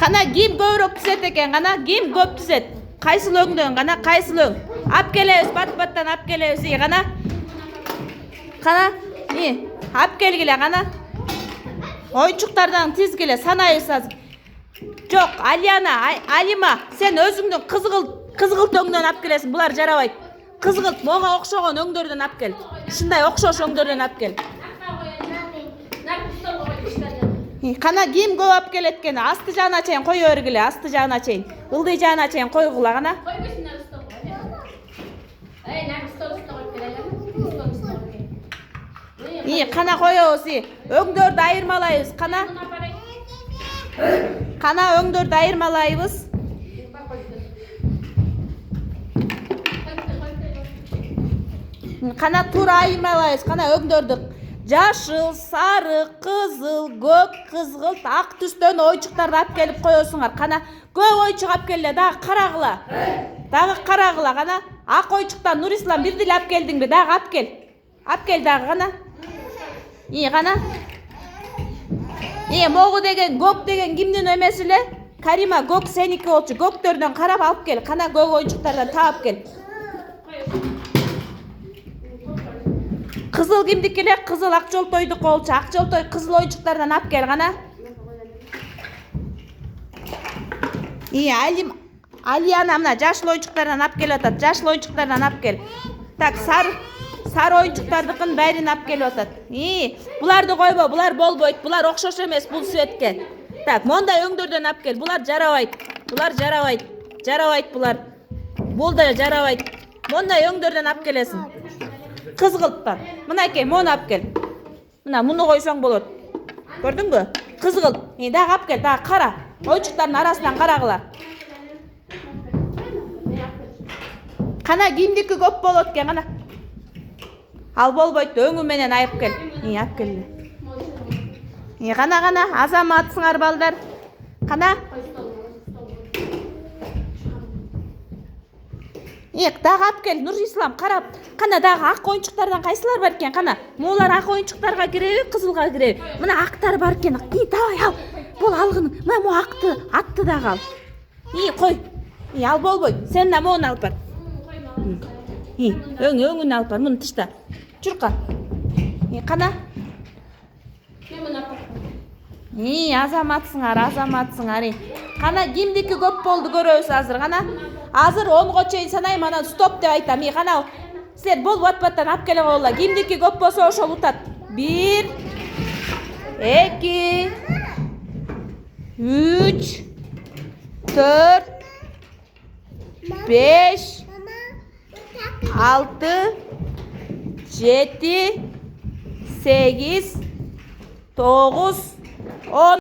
Qana kим көбүрөөк пісет экен, qana kим көп пісет. Кайсыл өңдөн, qana кайсыл өң. Ап келебиз, бат-баттан ап келебиз, qana. Qana, ап келгиле, qana. Oyuncuqlardan tizgile sanayız azır. Жоқ, Алима, сен өзүңдүн кызгылт өңдөн ап келесиң. Булар жарабайт. Кызгылт, мага окшогон өңдөрдөн ап кел. Ушундай окшош өңдөрдөн ап кел. Qana ким көп ап келет экен. Асты жагына чейин кое бергиле, асты жагына чейин. Ылдый жагына чейин койгула, qana. Qana коебуз, өңдөрдү айырмалайбыз, qana. Qana өңдөрдү айырмалайбыз. Qana туура айырмалайбыз, qana өңдөрдү. Жашыл, сары, кызыл, көк, кызгылт, ак түстөн ойчуктарды ап келип коесуңар. Qana көп ойчук ап келе, дагы карагыла. Дагы карагыла, qana. Ак ойчуктан Нурислам бир деле ап келдиңби? Дагы ап кел. Ап кел дагы, qana. Qana. Могу деген, көк деген кимдин эмеси эле? Карима, көк сеники болчу. Көктөрдөн карап алып кел. Qana көк ойунчуктардан таап кел. Кызыл кимдики эле? Кызыл ак жолтойдук болчу. Ак жолтой кызыл ойунчуктардан ап кел, qana. Алияна мына жашыл ойунчуктардан ап келип атат. Жашыл ойунчуктардан ап кел. Так, сары ойунчуктардыкын бәрин ап келип атат. Буларды койбо, булар болбойт. Булар окшош эмес бул светке. Так, мондай өңдөрдөн ап кел. Булар жарабайт. Булар жарабайт. Жарабайт булар. Бул да жарабайт. Мондай өңдөрдөн ап келесиң. Кызгылттан. Мынакей, мону ап кел. Мына муну койсоң болот. Көрдүңбү? Кызгылт. Дагы ап кел, дагы кара. Ойунчуктардын арасынан карагыла. Qana кимдики көп болот экен, qana. Ал болбойт, өңү менен айып кел. Ап кел. Qana, азаматсыңар балдар. Qana. Дагы ап кел, Нурислам, карап. Qana дагы ак ойунчуктардан кайсылар бар экен, qana. Булар ак ойунчуктарга киреби, кызылга киреби? Мына актар бар экен. Давай ал. Бул алгын. Мына мо атты дагы ал. Кой. Ал болбойт. Сен да мону алып бар. Өңүн алып бар, муну тышта. Чурка. Qana. Азаматсыңар. Qana кимдики көп болду көрөбүз азыр, qana. Азыр 10го чейин санайм, анан стоп деп айтам. Qana, силер бол бат-баттан ап келе койгула. Кимдики көп болсо ошол утат. 1 2 3 4 5 6 7 8 9 10